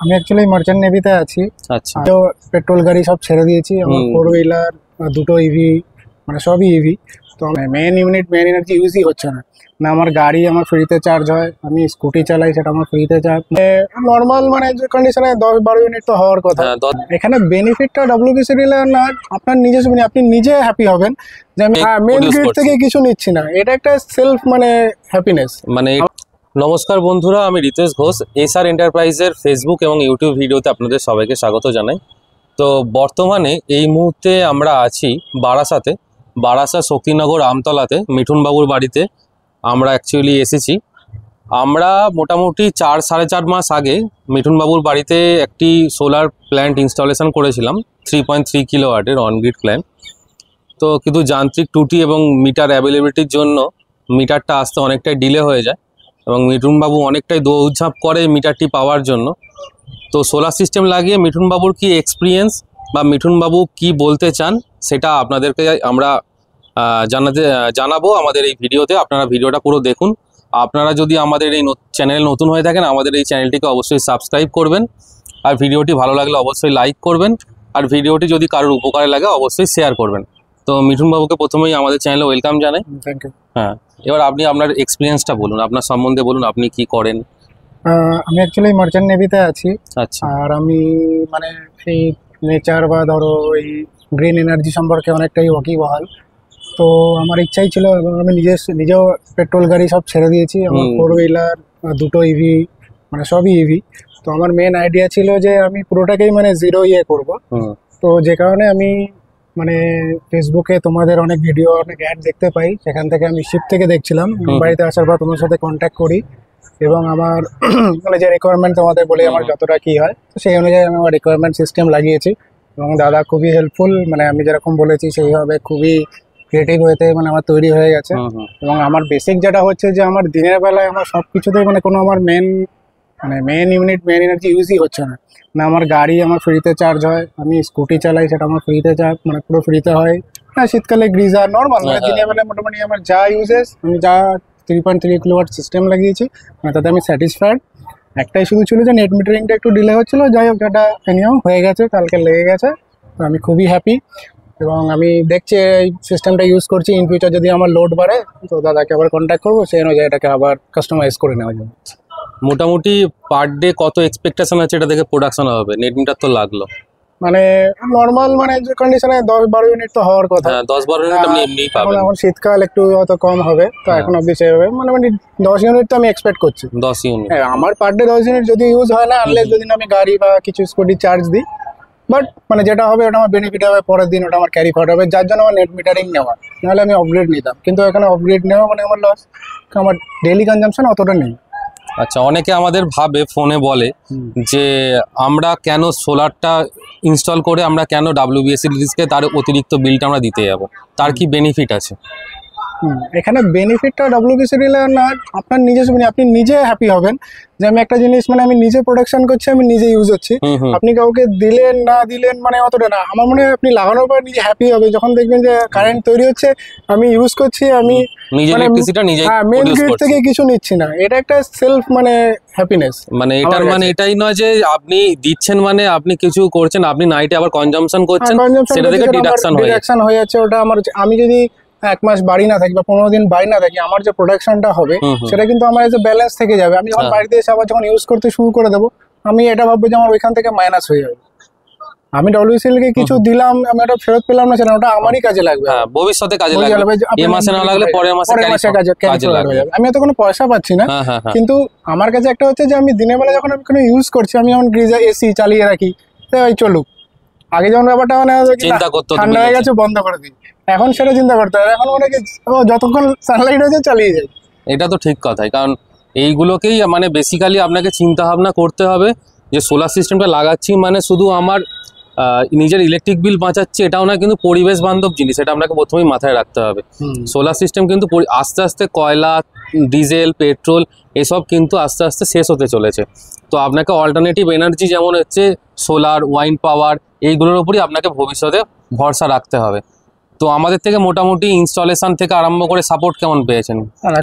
আমি actually merchant নেভিতে আছি। আচ্ছা, তো পেট্রোল গাড়ি সব ছেড়ে দিয়েছি। আমার 4 হুইলার, দুটো ইভি, মানে সবই ইভি। তো মেন এনার্জি ইউজই হচ্ছে না। না আমার গাড়ি আমার ফ্রিতে চার্জ হয়, আমি স্কুটি চালাই সেটা আমার ফ্রিতে চার্জ। নর্মাল মানে যে কন্ডিশনে 10-12 ইউনিট তো হওয়ার কথা। এখানে বেনিফিটটা ডব্লিউবিসি দিলে না, আপনার নিজস্ব মানে আপনি নিজে হ্যাপি হবেন যে আমি মেন গ্রিড থেকে কিছু নিচ্ছি না। এটা একটা সেলফ মানে হ্যাপিনেস। মানে নমস্কার বন্ধুরা, আমি রিতেশ ঘোষ। এসআর এন্টারপ্রাইজের ফেসবুক এবং ইউটিউব ভিডিওতে আপনাদের সবাইকে স্বাগত জানাই। তো বর্তমানে এই মুহূর্তে আমরা আছি বারাসাত শক্তিনগর আমতলাতে মিঠুনবাবুর বাড়িতে আমরা অ্যাকচুয়ালি এসেছি। আমরা মোটামুটি 4-4.5 মাস আগে মিঠুনবাবুর বাড়িতে একটি সোলার প্ল্যান্ট ইনস্টলেশন করেছিলাম, 3.3 কিলোওয়াটের অনগ্রিড প্ল্যান্ট। তো কিন্তু যান্ত্রিক ত্রুটি এবং মিটার অ্যাভেলেবিলিটির জন্য মিটারটা আসতে অনেকটাই ডিলে হয়ে যায় এবং মিঠুনবাবু অনেকটাই দৌড়ঝাঁপ করে মিটারটি পাওয়ার জন্য। তো সোলার সিস্টেম লাগিয়ে মিঠুনবাবুর কি এক্সপিরিয়েন্স বা মিঠুনবাবু কি বলতে চান সেটা আপনাদেরকে আমরা জানাবো আমাদের এই ভিডিওতে। আপনারা ভিডিওটা পুরো দেখুন। আপনারা যদি আমাদের এই চ্যানেলে নতুন হয়ে থাকেন, আমাদের এই চ্যানেলটিকে অবশ্যই সাবস্ক্রাইব করবেন, আর ভিডিওটি ভালো লাগলে অবশ্যই লাইক করবেন, আর ভিডিওটি যদি কারোর উপকারে লাগে অবশ্যই শেয়ার করবেন। তো মিঠুনবাবুকে প্রথমেই আমাদের চ্যানেলে ওয়েলকাম জানাই। Thank you. হ্যাঁ, এবার আপনি আপনার এক্সপিরিয়েন্সটা বলুন, আপনার সম্বন্ধে বলুন, আপনি কি করেন। আমি অ্যাকচুয়ালি মার্চেন্ট নেভিতে আছি। আচ্ছা, আর আমি মানে এই নেচার বা ধরো এই গ্রিন এনার্জি সম্পর্কে অনেকটাই ওয়াকিবহাল। তো আমার ইচ্ছাই ছিল, এবং আমি নিজেও পেট্রোল গাড়ি সব ছেড়ে দিয়েছি। আমার 4 হুইলার, দুটো ইভি, মানে সবই ইভি। তো আমার মেন আইডিয়া ছিল যে আমি পুরোটাকেই মানে জিরো করব। তো যে কারণে আমি মানে ফেসবুকে তোমাদের অনেক ভিডিও, অনেক অ্যাড দেখতে পাই, সেখান থেকে আমি শিপ থেকে দেখছিলাম। বাড়িতে আসার পর তোমার সাথে কন্ট্যাক্ট করি এবং আমার মানে যে রিকোয়ারমেন্ট তোমাদের বলি আমার যতটা কি হয়, তো সেই অনুযায়ী আমি আমার রিকোয়ারমেন্ট সিস্টেম লাগিয়েছি। এবং দাদা খুবই হেল্পফুল, মানে আমি যেরকম বলেছি সেইভাবে খুবই ক্রিয়েটিভ হয়েতে মানে আমার তৈরি হয়ে গেছে। এবং আমার বেসিক যেটা হচ্ছে যে আমার দিনের বেলায় আমার সব কিছুতেই মানে কোনো আমার মেন এনার্জি ইউজই হচ্ছে না। না আমার গাড়ি আমার ফ্রিতে চার্জ হয়, আমি স্কুটি চালাই সেটা আমার ফ্রিতে চার্জ, মানে পুরো ফ্রিতে হয়। হ্যাঁ, শীতকালে গ্রিজার নর্মাল, মানে দিনের বেলায় মোটামুটি আমার যা ইউজেস, আমি যা 3.3 কিলোওয়াট সিস্টেম লাগিয়েছি, মানে তাতে আমি স্যাটিসফাইড। একটাই শুধু ছিল যে নেট মিটারিংটা একটু ডিলে হচ্ছিলো, যাই হোক সেটা এনিও হয়ে গেছে, কালকে লেগে গেছে। তো আমি খুবই হ্যাপি এবং আমি দেখছি এই সিস্টেমটা ইউজ করছি। ইন ফিউচার যদি আমার লোড বাড়ে তো দাদাকে আবার কন্ট্যাক্ট করবো, সেই অনুযায়ী এটাকে আবার কাস্টমাইজ করে নেওয়া যাবে। মোটামুটি পার ডে কত এক্সপেকটেশন আছে এটা থেকে প্রোডাকশন হবে? নেট মিটার তো লাগলো, মানে নর্মাল মানে যে কন্ডিশনে 10-12 ইউনিট তো হওয়ার কথা। 10-12 ইউনিট আপনি এমনিই পাবেন। এখন শীতকাল একটু হয়তো কম হবে, তো এখন অবধি সেভাবে মানে 10 ইউনিট তো আমি এক্সপেক্ট করছি। 10 ইউনিট আমার পার ডে 10 ইউনিট যদি ইউজ হয় না, আনলেস যদি আমি গাড়ি বা কিছু স্কুটি চার্জ দিই। বাট মানে যেটা হবে ওটা আমার বেনিফিট হবে, পরের দিন ওটা আমার ক্যারি ফরওয়ার্ড হবে, যার জন্য আমার নেট মিটারিং নেওয়া। নাহলে আমি আপগ্রেড নিতাম, কিন্তু এখানে আপগ্রেড নেওয়া মানে আমার লস, আমার ডেইলি কনজাম্পশন অতটা নেই। আচ্ছা, অনেকে আমাদের ভাবে ফোনে বলে যে আমরা কেন সোলারটা ইনস্টল করে আমরা কেন ডাব্লিউবিএসসি তার অতিরিক্ত বিলটা আমরা দিতে যাব, তার কি বেনিফিট আছে? এখানে বেনিফিটটা ডব্লিউবিসি দিলে না, আপনার নিজস্ব মানে আপনি নিজে হ্যাপি হবেন যে আমি একটা জিনিস মানে আমি নিজে প্রোডাকশন করছি, আমি নিজে ইউজ হচ্ছি। আপনি কাউকে দিলেন না দিলেন মানে অতটা না, আমার মনে হয় আপনি লাগানোর পর নিজে হ্যাপি হবে যখন দেখবেন যে কারেন্ট তৈরি হচ্ছে, আমি ইউজ করছি, আমি মেন গ্রিড থেকে কিছু নিচ্ছি না। এটা একটা সেলফ মানে হ্যাপিনেস। মানে এটার মানে এটাই নয় যে আপনি দিচ্ছেন মানে আপনি কিছু করছেন, আপনি নাইটে আবার কনজাম্পশন করছেন, সেটা থেকে ডিডাকশন হয়ে যাচ্ছে। ওটা আমার, আমি যদি 1 মাস বাড়ি না থাকি বা 15 দিন বাড়ি না থাকি, আমার যে প্রোডাকশনটা হবে সেটা কিন্তু আমার এজ এ ব্যালেন্স থেকে যাবে। আমি যখন বাড়িতে এসে আবার যখন ইউজ করতে শুরু করে দেবো, আমি এটা ভাববো যে আমার ওইখান থেকে মাইনাস হয়ে যাবে। আমি ডব্লিউবিসিএল কে কিছু দিলাম, আমি ওটা ফেরত পেলাম না, সেটা ওটা আমারই কাজে লাগবে, ভবিষ্যতে কাজে লাগবে। এই মাসে না লাগলে পরের মাসে কাজে লাগবে। আমি তো কোনো পয়সা পাচ্ছি না, কিন্তু আমার কাছে একটা হচ্ছে যে আমি দিনের বেলা যখন আমি কোনো ইউজ করছি, আমি যখন গ্রিজার এসি চালিয়ে রাখি, তাই চলুক। আগে যেমন ব্যাপারটা মানে ঠান্ডা হয়ে গেছে বন্ধ করে দিই, এখন সেটা চিন্তা করতে হবে। এখন অনেকে যতক্ষণ সানলাইট হয়েছে চালিয়ে যায়। এটা তো ঠিক কথাই, কারণ এইগুলোকেই মানে বেসিক্যালি আপনাকে চিন্তা ভাবনা করতে হবে যে সোলার সিস্টেমটা লাগাচ্ছি মানে শুধু আমার নিজের ইলেকট্রিক বিল বাঁচাচ্ছি এটাও না, কিন্তু পরিবেশ বান্ধব জিনিস, এটা আপনাকে প্রথমেই মাথায় রাখতে হবে। সোলার সিস্টেম কিন্তু আস্তে আস্তে কয়লা, ডিজেল, পেট্রোল এসব কিন্তু আস্তে আস্তে শেষ হতে চলেছে। তো আপনাকে অল্টারনেটিভ এনার্জি যেমন হচ্ছে সোলার, ওয়াইন্ড পাওয়ার, এইগুলোর উপরই আপনাকে ভবিষ্যতে ভরসা রাখতে হবে। তো আমাদের থেকে মোটামুটি ইনস্টলেশন থেকে আরম্ভ করে সাপোর্ট কেমন পেয়েছেন?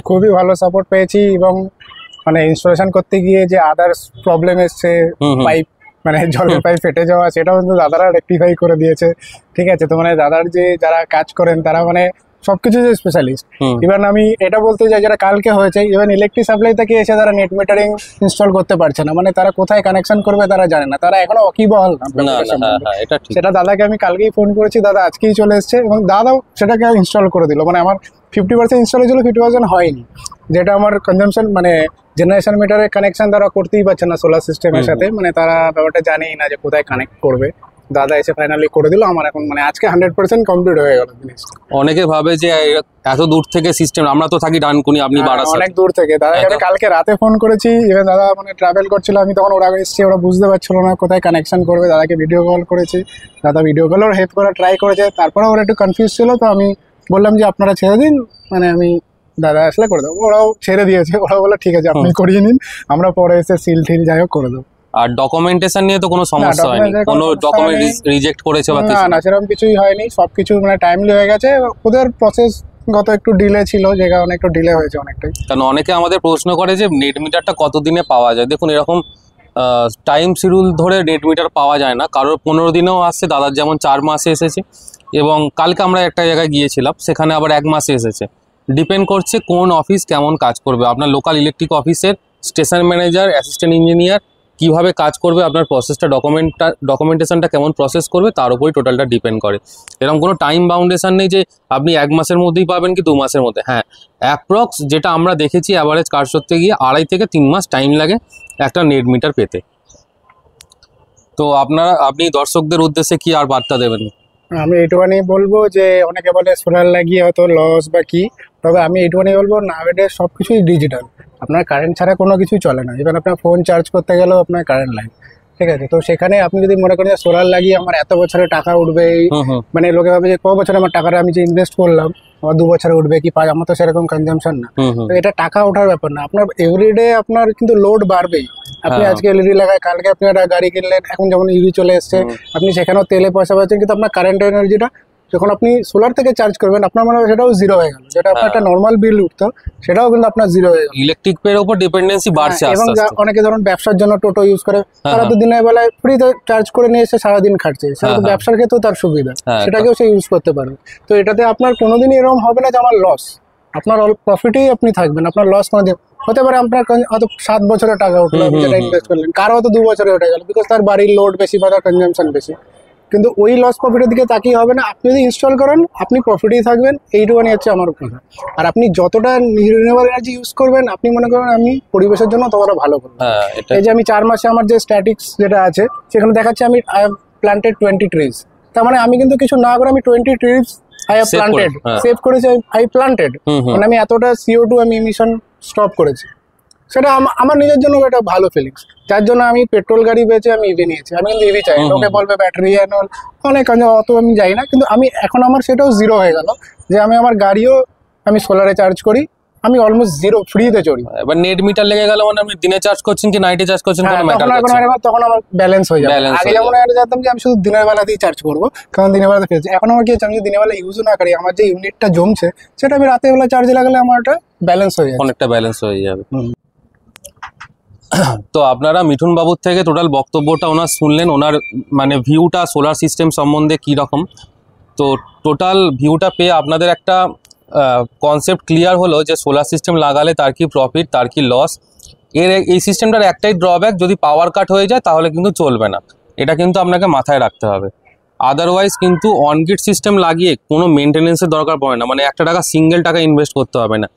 খুবই ভালো সাপোর্ট পেয়েছি, এবং মানে ইনস্টলেশন করতে গিয়ে যে আদার্স প্রবলেম এসছে, পাইপ মানে জলের পাইপ ফেটে যাওয়া, সেটাও কিন্তু দাদারা রেকটিফাই করে দিয়েছে। ঠিক আছে, তো মানে দাদার যে যারা কাজ করেন তারা মানে সবকিছু যে স্পেশালিস্ট। ইভেন আমি এটা বলতে চাই, যেটা কালকে হয়েছে, ইভেন ইলেকট্রিক সাপ্লাই থেকে এসে তারা নেট মিটারিং ইনস্টল করতে পারছে না, মানে তারা কোথায় কানেকশন করবে তারা জানে না, তারা এখনো ওয়াকিবহাল। সেটা দাদাকে আমি কালকেই ফোন করেছি, দাদা আজকেই চলে এসছে এবং দাদাও সেটাকে ইনস্টল করে দিল। মানে আমার 50% ইনস্টল হয়েছিল, 50% হয়নি, যেটা আমার কনজামশন মানে জেনারেশন মিটারের কানেকশন তারা করতেই পারছে না সোলার সিস্টেমের সাথে, মানে তারা ব্যাপারটা জানেই না যে কোথায় কানেক্ট করবে। দাদা এসে ফাইনালি করে দিল আমার, এখন মানে আজকে 100% কমপ্লিট হয়ে গেল জিনিসটা। অনেকে ভাবে যে এত দূর থেকে সিস্টেম, আমরা তো থাকি ডানকুনি, আপনি বারাসাত, অনেক দূর থেকে। দাদাকে আমি কালকে রাতে ফোন করেছি, ইভেন দাদা মানে ট্রাভেল করছিল, আমি তখন ওরা এসেছি, ওরা বুঝতে পারছিল না কোথায় কানেকশন করবে। দাদাকে ভিডিও কল করেছি, দাদা ভিডিও কলেও হেল্প করার ট্রাই করেছে, তারপরে ওরা একটু কনফিউজ ছিল, তো আমি বললাম যে আপনারা ছেড়ে দিন, মানে আমি দাদা আসলে করে দেবো। ওরাও ছেড়ে দিয়েছে, ওরা বলে ঠিক আছে আপনি করিয়ে নিন, আমরা পরে এসে সিল টিল যাই হোক করে দেবো। আর ডকুমেন্টেশন নিয়ে তো কোনো সমস্যা হয়নি, কোনো ডকুমেন্ট রিজেক্ট করেছে বা কিছু? না, সেরকম কিছুই হয়নি, সবকিছু মানে টাইমলি হয়ে গেছে। ওদের প্রসেস গত একটু ডিলে ছিল, যে কারণে একটু ডিলে হয়েছে অনেকটাই। কারণ অনেকে আমাদের প্রশ্ন করে যে নেট মিটারটা কতদিনে পাওয়া যায়। দেখুন, এরকম টাইম শিডিউল ধরে নেট মিটার পাওয়া যায় না, কারোর 15 দিনেও আসছে, দাদার যেমন 4 মাসে এসেছে, এবং কালকে আমরা একটা জায়গায় গিয়েছিলাম, সেখানে আবার 1 মাসে এসেছে। ডিপেন্ড করছে কোন অফিস কেমন কাজ করবে। আপনার লোকাল ইলেকট্রিক অফিসের স্টেশন ম্যানেজার, অ্যাসিস্ট্যান্ট ইঞ্জিনিয়ার কীভাবে কাজ করবে, আপনার প্রসেসটা ডকুমেন্টেশনটা কেমন প্রসেস করবে, তার উপরই টোটালটা ডিপেন্ড করে। এরকম কোনো টাইম বাউন্ডেশন নেই যে আপনি 1 মাসের মধ্যেই পাবেন কি 2 মাসের মধ্যে। হ্যাঁ, অ্যাপ্রক্স যেটা আমরা দেখেছি অ্যাভারেজ কাজ করতে গিয়ে 2.5 থেকে 3 মাস টাইম লাগে একটা নেট মিটার পেতে। তো আপনি দর্শকদের উদ্দেশ্যে কি আর বার্তা দেবেন? আমি এইটুখানি বলবো যে অনেকে বলে সোলার লাগিয়ে হয়তো লস বা কি, তবে আমি এইটুখানি বলবো নাওএডেজ সব কিছুই ডিজিটাল, আপনার কারেন্ট ছাড়া কোনো কিছুই চলে না। ইভেন আপনার ফোন চার্জ করতে গেলেও আপনার কারেন্ট লাগে, ঠিক আছে। তো সেখানে আপনি যদি মনে করেন যে সোলার লাগিয়ে আমার এত বছরে টাকা উঠবে, মানে লোকে ভাবে যে ক বছরে আমার টাকাটা আমি যে ইনভেস্ট করলাম আমার 2 বছরে উঠবে কি 5, আমার তো সেরকম কনজামশন না। তো এটা টাকা ওঠার ব্যাপার না, আপনার এভরিডে আপনার কিন্তু লোড বাড়বেই। আপনি আজকে এলইডি লাগায়, কালকে আপনি একটা গাড়ি কিনলেন, এখন যেমন ইভি চলে এসছে, আপনি সেখানেও তেলে পয়সা পাচ্ছেন, কিন্তু আপনার কারেন্ট এনার্জিটা যখন আপনি সোলার থেকে চার্জ করবেন আপনার মনে হয় সেটাও জিরো হয়ে গেল, যেটা আপনার একটা নর্মাল বিল উঠতো সেটাও কিন্তু আপনার জিরো হয়ে গেল। ইলেকট্রিক এর উপর ডিপেন্ডেন্সি বাড়ছে এবং আস্তে আস্তে। অনেকে ধরুন ব্যবসার জন্য টোটো ইউজ করে, তারা তো দিনের বেলায় ফ্রিতে চার্জ করে নিয়ে এসে সারাদিন খাটছে, সেটা তো ব্যবসার ক্ষেত্রেও তার সুবিধা, সেটাকেও সে ইউজ করতে পারবে। তো এটাতে আপনার কোনোদিনই এরকম হবে না যে আমার লস, আপনার অল প্রফিটেই আপনি থাকবেন, আপনার লস কোনোদিন হতে পারে। আপনার হয়তো 7 বছরের টাকা উঠলো, আপনি যেটা ইনভেস্ট করলেন, কারো হয়তো 2 বছরে উঠে গেল, বিকজ তার বাড়ির লোড বেশি বা তার কনজামশন বেশি, কিন্তু ওই লস প্রফিটের দিকে তাকিয়ে হবে না। আপনি যদি ইনস্টল করেন আপনি প্রফিটেই থাকবেন, এইটুকুনি হচ্ছে আমার কথা। আর আপনি যতটা রিনিউয়েবল এনার্জি ইউজ করবেন, আপনি মনে করেন আমি পরিবেশের জন্য ততটা ভালো করবো। এই যে আমি 4 মাসে আমার যে স্ট্যাটিক্স যেটা আছে সেখানে দেখাচ্ছে আমি আই হ্যাভ প্ল্যান্টেড 20 ট্রিজ, তার মানে আমি কিন্তু কিছু না করে আমি 20 trees I have planted, save করেছি, আই প্ল্যান্টেড, মানে আমি এতটা CO2 আমি ইমিশন স্টপ করেছি। সেটা আমার নিজের জন্য একটা ভালো ফিলিংস, যার জন্য আমি পেট্রোল গাড়ি বেচে আমি ইভি নিয়েছি। আমি কিন্তু ইভি চাই, লোকে বলবে ব্যাটারি অনেক অত আমি যাই না, কিন্তু আমি এখন আমার সেটাও জিরো হয়ে গেল, যে আমি আমার গাড়িও আমি সোলারে চার্জ করি, আমি অলমোস্ট জিরো ফ্রিতে চড়ি। এবার নেট মিটার লেগে গেল মানে আপনি দিনে চার্জ করছেন কি নাইটে চার্জ করছেন কোনো ম্যাটার করছে না, তখন আমার ব্যালেন্স হয়ে যাবে। আগে যেমন জানতাম যে আমি শুধু দিনের বেলাতেই চার্জ করবো, কারণ দিনের বেলাতে ফেলছি। এখন আমার কি হচ্ছে, আমি যদি দিনের বেলা ইউজও না করি, আমার যে ইউনিটটা জমছে সেটা আমি রাতের বেলা চার্জে লাগালে আমার একটা ব্যালেন্স হয়ে যাবে, অনেকটা ব্যালেন্স হয়ে যাবে। তো আপনারা মিঠুন বাবুর থেকে টোটাল বক্তব্যটা ওনার শুনলেন, ওনার মানে ভিউটা সোলার সিস্টেম সম্বন্ধে কী রকম। তো টোটাল ভিউটা পেয়ে আপনাদের একটা কনসেপ্ট ক্লিয়ার হলো যে সোলার সিস্টেম লাগালে তার কি প্রফিট, তার কি লস। এই সিস্টেমটার একটাই ড্রব্যাক, যদি পাওয়ার কাট হয়ে যায় তাহলে কিন্তু চলবে না, এটা কিন্তু আপনাকে মাথায় রাখতে হবে। আদারওয়াইজ কিন্তু অনগ্রিড সিস্টেম লাগিয়ে কোনো মেনটেন্যান্সের দরকার পড়ে না, মানে 1 টাকা সিঙ্গেল টাকা ইনভেস্ট করতে হবে না।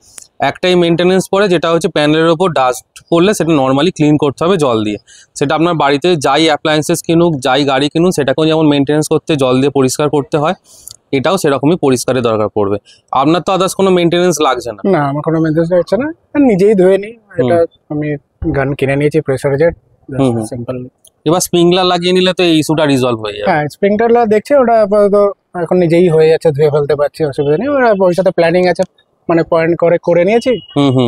একটাই মেনটেন্যান্স পড়ে, যেটা হচ্ছে প্যানেলের ওপর ডাস্ট পড়লে সেটা নর্মালি ক্লিন করতে হবে জল দিয়ে। সেটা আপনার বাড়িতে যাই অ্যাপ্লায়েন্সেস কিনুক, যাই গাড়ি কিনুক, সেটাকেও যেমন মেনটেন্যান্স করতে জল দিয়ে পরিষ্কার করতে হয়, এটাও সেরকমই পরিষ্কারের দরকার পড়বে। আপনার তো আদার্স কোনো মেনটেন্যান্স লাগছে না। না, আমার কোনো মেনটেন্যান্স লাগছে না, নিজেই ধুয়ে নিই। এটা আমি গান কিনে নিয়েছি, প্রেসার জেট, সিম্পল। এবার স্প্রিংলার লাগিয়ে নিলে তো এই ইস্যুটা রিজলভ হয়ে যাবে। হ্যাঁ, স্প্রিংলার দেখছে, ওটা আপাতত এখন নিজেই হয়ে যাচ্ছে, ধুয়ে ফেলতে পারছি, অসুবিধা নেই। ওরা ওই সাথে প্ল্যানিং আছে, মানে পয়েন্ট করে নিয়েছি,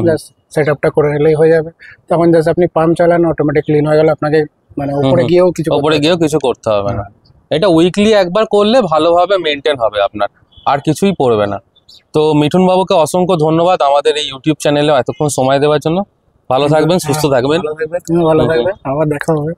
জাস্ট সেট আপটা করে নিলেই হয়ে যাবে। তখন জাস্ট আপনি পাম্প চালান, অটোমেটিক ক্লিন হয়ে গেল, আপনাকে মানে উপরে গিয়েও কিছু করতে হবে না। এটা উইকলি একবার করলে ভালোভাবে মেনটেন হবে আপনার, আর কিছুই পড়বে না। তো মিঠুন বাবুকে অসংখ্য ধন্যবাদ আমাদের এই ইউটিউব চ্যানেলে এতক্ষণ সময় দেওয়ার জন্য। ভালো থাকবেন, সুস্থ থাকবেন। ভালো থাকবে, তুমিও ভালো থাকবে, আবার দেখা হবে।